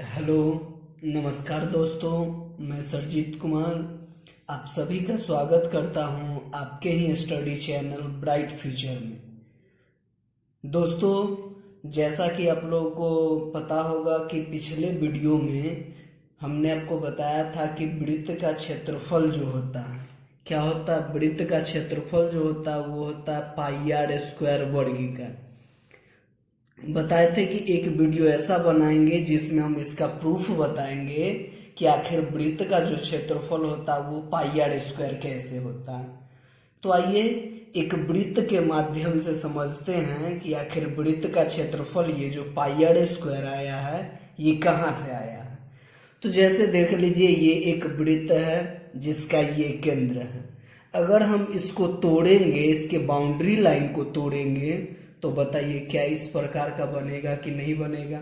Hello, नमस्कार दोस्तों। मैं सरजीत कुमार आप सभी का स्वागत करता हूं आपके ही स्टडी चैनल ब्राइट फ्यूचर में। दोस्तों, जैसा कि आप लोगों को पता होगा कि पिछले वीडियो में हमने आपको बताया था कि वृत्त का क्षेत्रफल जो होता है, क्या होता है? वृत्त का क्षेत्रफल जो होता है वो होता है पाई आर स्क्वायर वर्ग का। बताए थे कि एक वीडियो ऐसा बनाएंगे जिसमें हम इसका प्रूफ बताएंगे कि आखिर वृत्त का जो क्षेत्रफल होता है वो पाई आर स्क्वायर कैसे होता है। तो आइए एक वृत्त के माध्यम से समझते हैं कि आखिर वृत्त का क्षेत्रफल ये जो पाई आर स्क्वायर आया है ये कहाँ से आया है। तो जैसे देख लीजिए, ये एक वृत्त है जिसका ये केंद्र है। अगर हम इसको तोड़ेंगे, इसके बाउंड्री लाइन को तोड़ेंगे, तो बताइए क्या इस प्रकार का बनेगा कि नहीं बनेगा?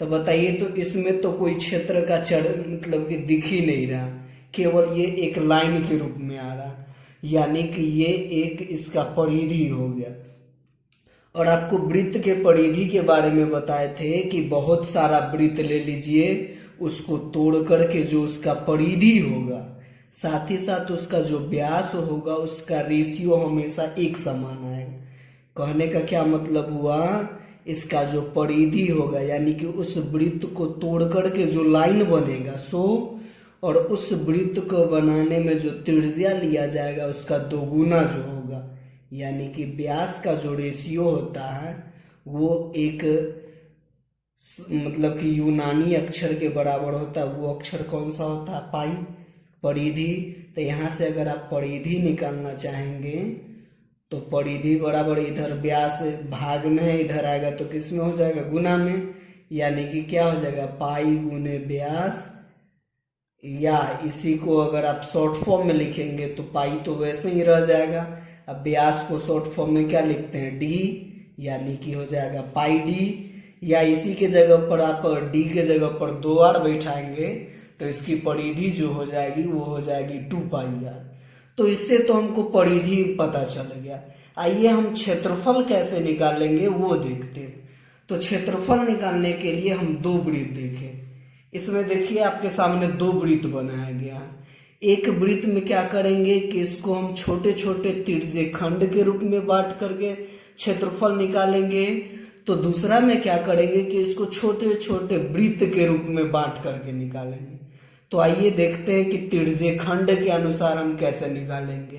तो बताइए, तो इसमें तो कोई क्षेत्र का मतलब कि दिख ही नहीं रहा, केवल ये एक लाइन के रूप में आ रहा, यानी कि ये एक इसका परिधि हो गया। और आपको वृत्त के परिधि के बारे में बताए थे कि बहुत सारा वृत्त ले लीजिए, उसको तोड़ करके जो उसका परिधि होगा, साथ ही साथ उसका जो व्यास होगा, उसका रेशियो हमेशा एक समान आएगा। कहने का क्या मतलब हुआ? इसका जो परिधि होगा यानी कि उस वृत्त को तोड़ करके जो लाइन बनेगा सो, और उस वृत्त को बनाने में जो त्रिज्या लिया जाएगा उसका दोगुना जो होगा, यानी कि व्यास का जो रेशियो होता है वो एक मतलब कि यूनानी अक्षर के बराबर होता है। वो अक्षर कौन सा होता है? पाई। परिधि। तो यहाँ से अगर आप परिधि निकालना चाहेंगे तो परिधि बराबर इधर व्यास भाग में है, इधर आएगा तो किस में हो जाएगा? गुना में। यानी कि क्या हो जाएगा? पाई गुने व्यास, या इसी को अगर आप शॉर्ट फॉर्म में लिखेंगे तो पाई तो वैसे ही रह जाएगा। अब व्यास को शॉर्ट फॉर्म में क्या लिखते हैं? डी, यानी कि हो जाएगा पाई डी। या इसी के जगह पर आप डी के जगह पर 2r बैठाएंगे तो इसकी परिधि जो हो जाएगी वो हो जाएगी 2πr। तो इससे तो हमको परिधि पता चल गया। आइए हम क्षेत्रफल कैसे निकालेंगे वो देखते हैं। तो क्षेत्रफल निकालने के लिए हम दो वृत्त देखें। इसमें देखिए आपके सामने दो वृत्त बनाया गया है। एक वृत्त में क्या करेंगे कि इसको हम छोटे छोटे त्रिज्य खंड के रूप में बांट करके क्षेत्रफल निकालेंगे। तो दूसरा में क्या करेंगे कि इसको छोटे छोटे वृत्त के रूप में बांट करके निकालेंगे। तो आइए देखते हैं कि त्रिज्य खंड के अनुसार हम कैसे निकालेंगे।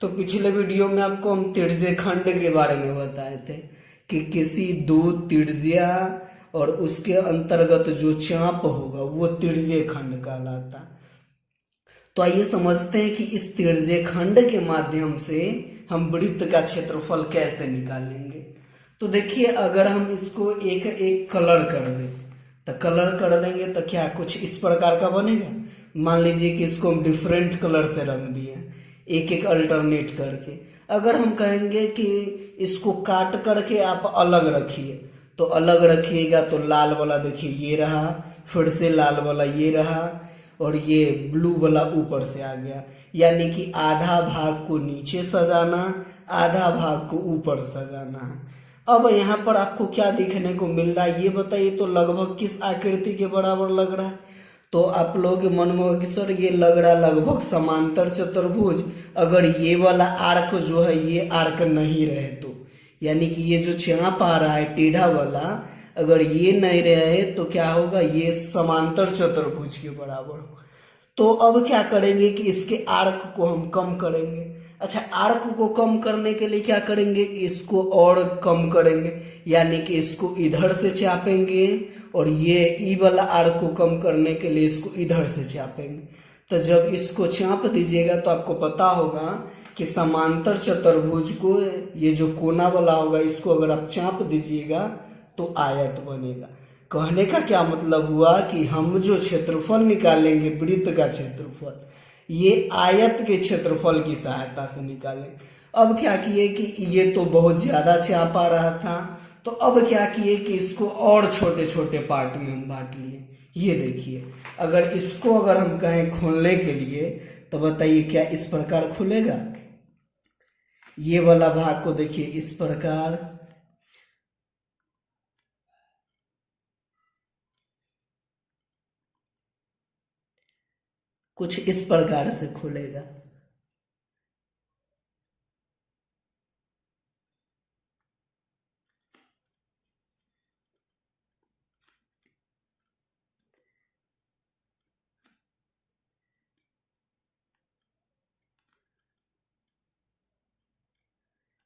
तो पिछले वीडियो में आपको हम त्रिज्य खंड के बारे में बताए थे कि किसी दो त्रिज्या और उसके अंतर्गत जो चाप होगा वो त्रिज्य खंड कहलाता। तो आइए समझते हैं कि इस त्रिज्य खंड के माध्यम से हम वृत्त का क्षेत्रफल कैसे निकालेंगे। तो देखिए, अगर हम इसको एक एक कलर कर दें तो कलर कर देंगे तो क्या कुछ इस प्रकार का बनेगा। मान लीजिए कि इसको हम डिफरेंट कलर से रंग दिए, एक एक अल्टरनेट करके। अगर हम कहेंगे कि इसको काट करके आप अलग रखिए तो अलग रखिएगा तो लाल वाला देखिए ये रहा, फिर से लाल वाला ये रहा, और ये ब्लू वाला ऊपर से आ गया। यानी कि आधा भाग को नीचे सजाना, आधा भाग को ऊपर सजाना है। अब यहाँ पर आपको क्या देखने को मिल रहा है ये बताइए, तो लगभग किस आकृति के बराबर लग रहा है? तो आप लोग के मन में होगा कि सर ये लग रहा है लगभग समांतर चतुर्भुज। अगर ये वाला आर्क जो है ये आर्क नहीं रहे तो, यानी कि ये जो चाप आ रहा है टेढ़ा वाला, अगर ये नहीं रहे तो क्या होगा? ये समांतर चतुर्भुज के बराबर होगा। तो अब क्या करेंगे कि इसके आर्क को हम कम करेंगे। अच्छा, आर्क को कम करने के लिए क्या करेंगे? इसको और कम करेंगे, यानी कि इसको इधर से चापेंगे, और ये ई वाला आर्क को कम करने के लिए इसको इधर से चापेंगे। तो जब इसको चाप दीजिएगा तो आपको पता होगा कि समांतर चतुर्भुज को ये जो कोना वाला होगा इसको अगर आप चाप दीजिएगा तो आयत बनेगा। कहने का क्या मतलब हुआ कि हम जो क्षेत्रफल निकालेंगे वृत्त का क्षेत्रफल, ये आयत के क्षेत्रफल की सहायता से निकालें। अब क्या किए कि ये तो बहुत ज्यादा चाप आ रहा था, तो अब क्या किए कि इसको और छोटे छोटे पार्ट में हम बांट लिए। ये देखिए, अगर इसको अगर हम कहें खोलने के लिए तो बताइए क्या इस प्रकार खुलेगा? ये वाला भाग को देखिए इस प्रकार, कुछ इस प्रकार से खुलेगा।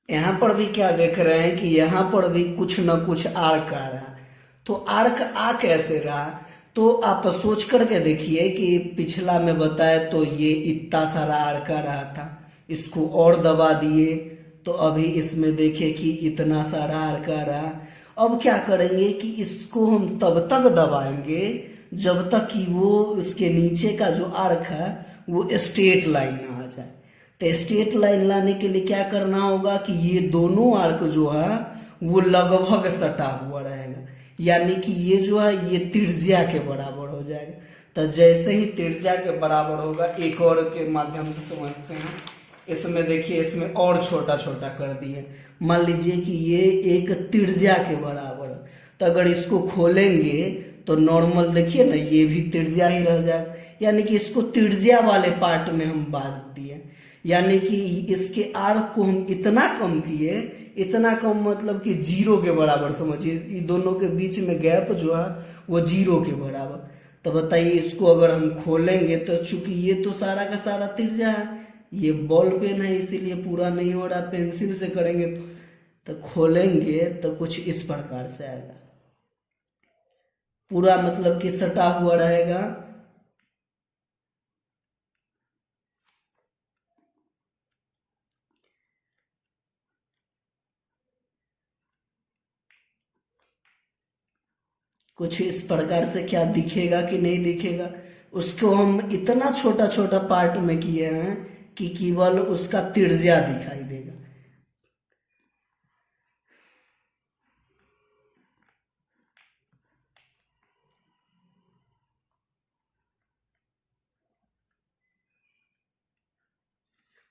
यहाँ पर भी क्या देख रहे हैं कि यहाँ पर भी कुछ न कुछ आर्क आ रहा है। तो आर्क आ कैसे रहा, तो आप सोच करके देखिए कि पिछला में बताए तो ये इतना सारा आर्क आ रहा था, इसको और दबा दिए तो अभी इसमें देखिए कि इतना सारा आर्क आ रहा। अब क्या करेंगे कि इसको हम तब तक दबाएंगे जब तक कि वो इसके नीचे का जो आर्क है वो स्ट्रेट लाइन ना आ जाए। तो स्ट्रेट लाइन लाने के लिए क्या करना होगा कि ये दोनों आर्क जो है वो लगभग सटा हुआ रहेगा, यानी कि ये जो है ये त्रिज्या के बराबर हो जाएगा। तो जैसे ही त्रिज्या के बराबर होगा, एक और के माध्यम से समझते हैं। इसमें देखिए, इसमें और छोटा छोटा कर दिए। मान लीजिए कि ये एक त्रिज्या के बराबर, तो अगर इसको खोलेंगे तो नॉर्मल देखिए ना, ये भी त्रिज्या ही रह जाएगा, यानी कि इसको त्रिज्या वाले पार्ट में हम बांध दिए। यानी कि इसके आर्क को हम इतना कम किए, इतना कम मतलब कि जीरो के बराबर समझिए, इन दोनों के बीच में गैप जो है वो जीरो के बराबर। तो बताइए, इसको अगर हम खोलेंगे तो चूंकि ये तो सारा का सारा त्रिज्या है, ये बॉल पेन है इसीलिए पूरा नहीं हो रहा, पेंसिल से करेंगे तो खोलेंगे तो कुछ इस प्रकार से आएगा, पूरा मतलब कि सटा हुआ रहेगा। कुछ इस प्रकार से क्या दिखेगा कि नहीं दिखेगा, उसको हम इतना छोटा छोटा पार्ट में किए हैं कि केवल उसका त्रिज्या दिखाई देगा।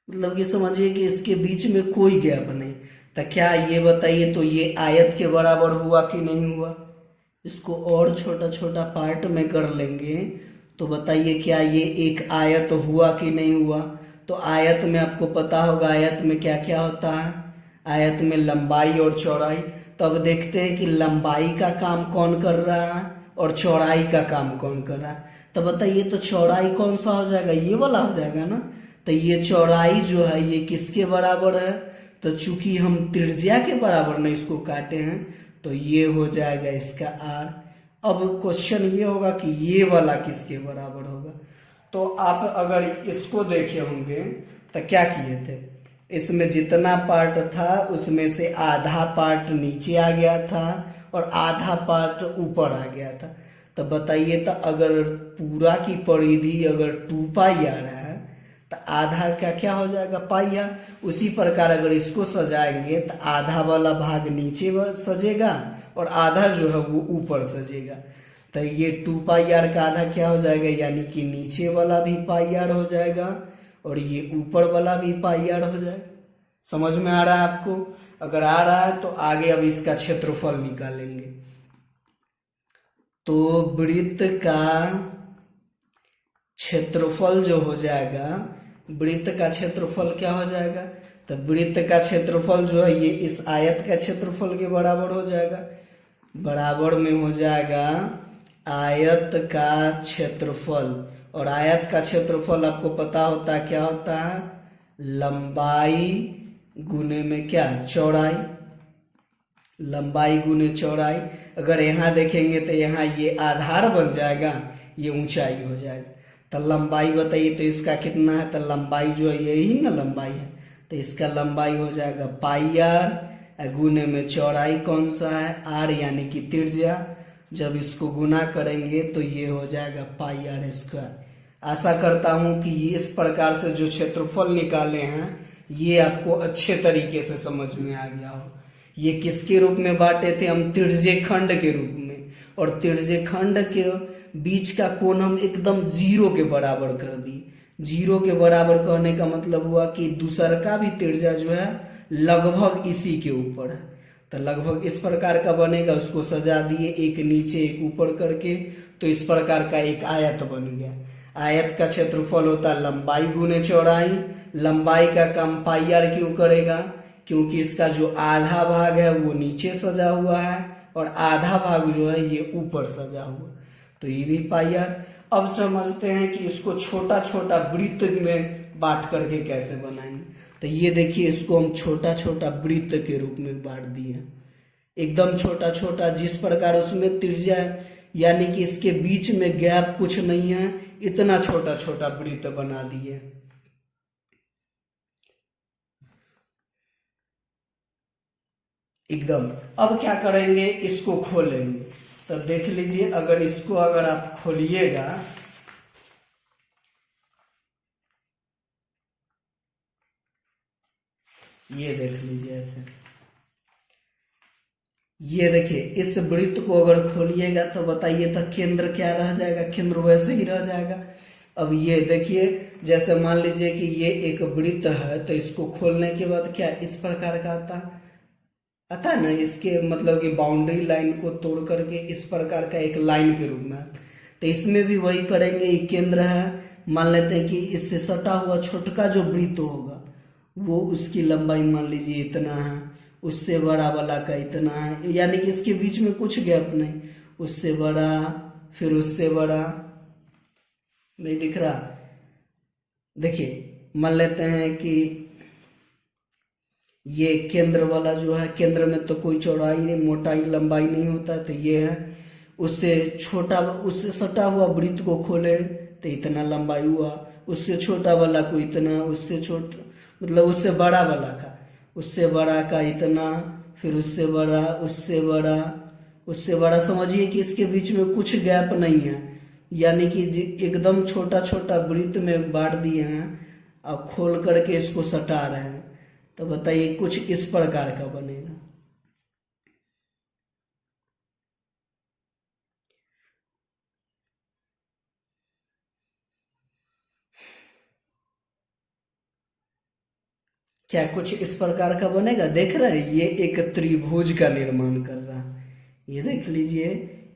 मतलब कि समझिए कि इसके बीच में कोई गैप नहीं। तो क्या ये बताइए, तो ये आयत के बराबर हुआ कि नहीं हुआ। इसको और छोटा छोटा पार्ट में कर लेंगे तो बताइए क्या ये एक आयत हुआ कि नहीं हुआ। तो आयत में आपको पता होगा आयत में क्या क्या होता है, आयत में लंबाई और चौड़ाई। तो अब देखते हैं कि लंबाई का काम कौन कर रहा है और चौड़ाई का काम कौन कर रहा है। तो बताइए, तो चौड़ाई कौन सा हो जाएगा, ये वाला हो जाएगा ना। तो ये चौड़ाई जो है ये किसके बराबर है, तो चूंकि हम त्रिज्या के बराबर नहीं इसको काटे हैं तो ये हो जाएगा इसका आर। अब क्वेश्चन ये होगा कि ये वाला किसके बराबर होगा। तो आप अगर इसको देखे होंगे तो क्या किए थे, इसमें जितना पार्ट था उसमें से आधा पार्ट नीचे आ गया था और आधा पार्ट ऊपर आ गया था। तो बताइए, तो अगर पूरा की परिधि अगर 2 पाई आ रहा है तो आधा का क्या हो जाएगा, पाई आर। उसी प्रकार अगर इसको सजाएंगे तो आधा वाला भाग नीचे सजेगा और आधा जो है वो ऊपर सजेगा। तो ये 2 पाई आर का आधा क्या हो जाएगा, यानी कि नीचे वाला भी पाई आर हो जाएगा और ये ऊपर वाला भी पाई आर हो जाएगा। समझ में आ रहा है आपको। अगर आ रहा है तो आगे अब इसका क्षेत्रफल निकालेंगे। तो वृत्त का क्षेत्रफल जो हो जाएगा, वृत्त का क्षेत्रफल क्या हो जाएगा, तो वृत्त का क्षेत्रफल जो है ये इस आयत का क्षेत्रफल के बराबर हो जाएगा। बराबर में हो जाएगा आयत का क्षेत्रफल, और आयत का क्षेत्रफल आपको पता होता है क्या होता है, लंबाई गुने में क्या, चौड़ाई। लंबाई गुने चौड़ाई। अगर यहाँ देखेंगे तो यहाँ ये आधार बन जाएगा, ये ऊंचाई हो जाएगा। तो लंबाई बताइए तो इसका कितना है, तो लंबाई जो है यही ना लंबाई है, तो इसका लंबाई हो जाएगा पाई आर गुने में चौड़ाई कौन सा है, आर यानी कि त्रिज्या। जब इसको गुना करेंगे तो ये हो जाएगा पाई आर स्क्वायर। आशा करता हूँ कि इस प्रकार से जो क्षेत्रफल निकाले हैं ये आपको अच्छे तरीके से समझ में आ गया हो। ये किसके रूप में बांटे थे हम, त्रिज्यखंड के रूप में, और त्रिज्यखंड के बीच का कोण हम एकदम 0 के बराबर कर दिए। 0 के बराबर करने का मतलब हुआ कि दूसर का भी त्रिज्या जो है लगभग इसी के ऊपर है। तो लगभग इस प्रकार का बनेगा, उसको सजा दिए एक नीचे एक ऊपर करके, तो इस प्रकार का एक आयत बन गया। आयत का क्षेत्रफल होता है लंबाई गुने चौड़ाई। लंबाई का काम पाई आर क्यों करेगा? क्योंकि इसका जो आधा भाग है वो नीचे सजा हुआ है और आधा भाग जो है ये ऊपर सजा हुआ, तो ये भी पाई आर। अब समझते हैं कि इसको छोटा छोटा वृत्त में बांट करके कैसे बनाएंगे। तो ये देखिए, इसको हम छोटा छोटा वृत्त के रूप में बांट दिए, एकदम छोटा छोटा, जिस प्रकार उसमें त्रिज्या यानी कि इसके बीच में गैप कुछ नहीं है, इतना छोटा छोटा वृत्त बना दिए। एकदम। अब क्या करेंगे, इसको खोलेंगे। तो देख लीजिए, अगर इसको अगर आप खोलिएगा, ये देख लीजिए ऐसे, ये देखिए, इस वृत्त को अगर खोलिएगा तो बताइए तो केंद्र क्या रह जाएगा? केंद्र वैसे ही रह जाएगा। अब ये देखिए, जैसे मान लीजिए कि ये एक वृत्त है, तो इसको खोलने के बाद क्या इस प्रकार का आता है ना, इसके मतलब कि बाउंड्री लाइन को तोड़ करके इस प्रकार का एक लाइन के रूप में। तो इसमें भी वही करेंगे, ये केंद्र है, मान लेते हैं कि इससे सटा हुआ छोटका जो वृत्त होगा वो उसकी लंबाई मान लीजिए इतना है, उससे बड़ा वाला का इतना है, यानी कि इसके बीच में कुछ गैप नहीं, उससे बड़ा फिर उससे बड़ा, नहीं दिख रहा? देखिए, मान लेते हैं कि ये केंद्र वाला जो है, केंद्र में तो कोई चौड़ाई नहीं, मोटाई लंबाई नहीं होता, तो ये है। उससे छोटा, उससे सटा हुआ वृत्त को खोले तो इतना लंबाई हुआ, उससे छोटा वाला को इतना, उससे छोटा मतलब उससे बड़ा वाला का, उससे बड़ा का इतना, फिर उससे बड़ा, उससे बड़ा, उससे बड़ा। समझिए कि इसके बीच में कुछ गैप नहीं है, यानी कि एकदम छोटा छोटा वृत्त में बांट दिए हैं और खोल करके इसको सटा रहे हैं। तो बताइए कुछ इस प्रकार का बनेगा। क्या कुछ इस प्रकार का बनेगा? देख रहे हैं, ये एक त्रिभुज का निर्माण कर रहा है। ये देख लीजिए,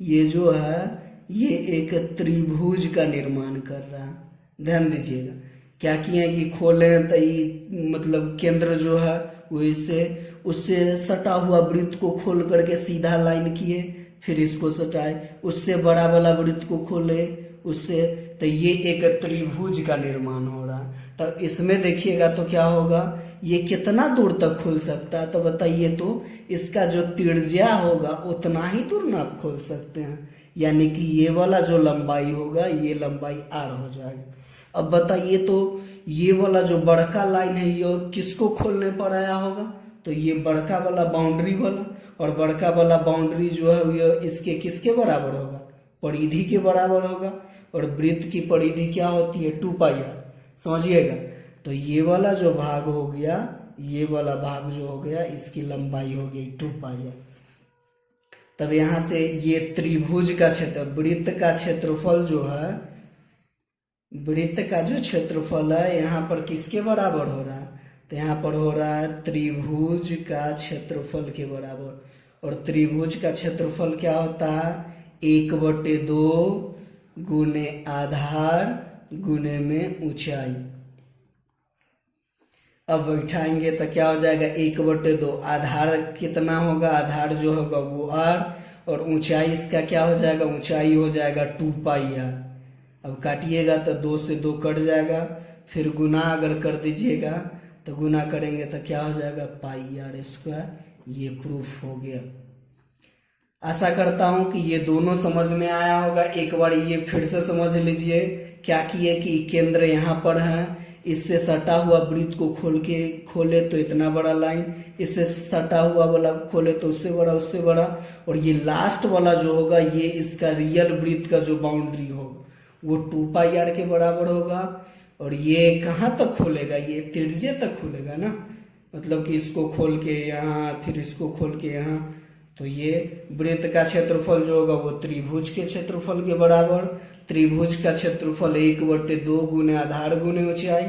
ये जो है ये एक त्रिभुज का निर्माण कर रहा है। ध्यान दीजिएगा, क्या किए कि खोले तो ये मतलब केंद्र जो है वो इससे उससे सटा हुआ वृत्त को खोल करके सीधा लाइन किए, फिर इसको सटाए, उससे बड़ा वाला वृत्त को खोले उससे, तो ये एक त्रिभुज का निर्माण हो रहा है। तब इसमें देखिएगा तो क्या होगा, ये कितना दूर तक खुल सकता है? तो बताइए, तो इसका जो त्रिज्या होगा उतना ही दूर ना आप खोल सकते हैं, यानी कि ये वाला जो लंबाई होगा ये लंबाई आर हो जाएगा। अब बताइए, तो ये वाला जो बड़का लाइन है ये किसको खोलने पर आया होगा? तो ये बड़का वाला बाउंड्री वाला, और बड़का वाला बाउंड्री जो है ये इसके किसके बराबर होगा? परिधि के बराबर होगा। और वृत्त की परिधि क्या होती है? 2πr, समझिएगा। तो ये वाला जो भाग हो गया, ये वाला भाग जो हो गया, इसकी लंबाई हो गई 2πr। तब यहां से ये त्रिभुज का क्षेत्र, वृत्त का क्षेत्रफल जो है, वृत्त का जो क्षेत्रफल है यहाँ पर किसके बराबर हो रहा है? तो यहाँ पर हो रहा है त्रिभुज का क्षेत्रफल के बराबर। और त्रिभुज का क्षेत्रफल क्या होता है? 1/2 गुने आधार गुने में ऊंचाई। अब बैठाएंगे तो क्या हो जाएगा? 1/2, आधार कितना होगा? आधार जो होगा वो r, और ऊंचाई इसका क्या हो जाएगा? ऊंचाई हो जाएगा 2πr। अब काटिएगा तो 2 से 2 कट जाएगा, फिर गुना अगर कर दीजिएगा तो गुना करेंगे तो क्या हो जाएगा? πr²। ये प्रूफ हो गया। आशा करता हूं कि ये दोनों समझ में आया होगा। एक बार ये फिर से समझ लीजिए। क्या किए कि केंद्र यहाँ पर है, इससे सटा हुआ वृत्त को खोले तो इतना बड़ा लाइन, इससे सटा हुआ वाला खोले तो उससे बड़ा, उससे बड़ा, और ये लास्ट वाला जो होगा ये इसका रियल वृत्त का जो बाउंड्री होगा वो 2πr के बराबर होगा। और ये कहाँ तक खोलेगा? ये त्रिज्या तक खोलेगा ना, मतलब कि इसको खोल के यहाँ, फिर इसको खोल के यहाँ। तो ये वृत्त का क्षेत्रफल जो होगा वो त्रिभुज के क्षेत्रफल के बराबर। त्रिभुज का क्षेत्रफल 1/2 गुने आधार गुने ऊंचाई।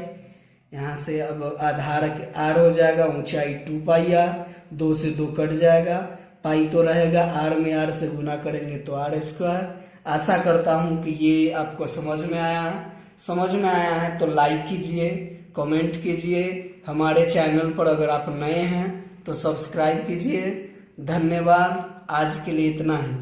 यहाँ से अब आधार r हो जाएगा, ऊंचाई 2πr, 2 से 2 कट जाएगा, पाई तो रहेगा, r में r से गुना करेंगे तो r²। आशा करता हूँ कि ये आपको समझ में आया है। समझ में आया है तो लाइक कीजिए, कमेंट कीजिए। हमारे चैनल पर अगर आप नए हैं तो सब्सक्राइब कीजिए। धन्यवाद, आज के लिए इतना ही।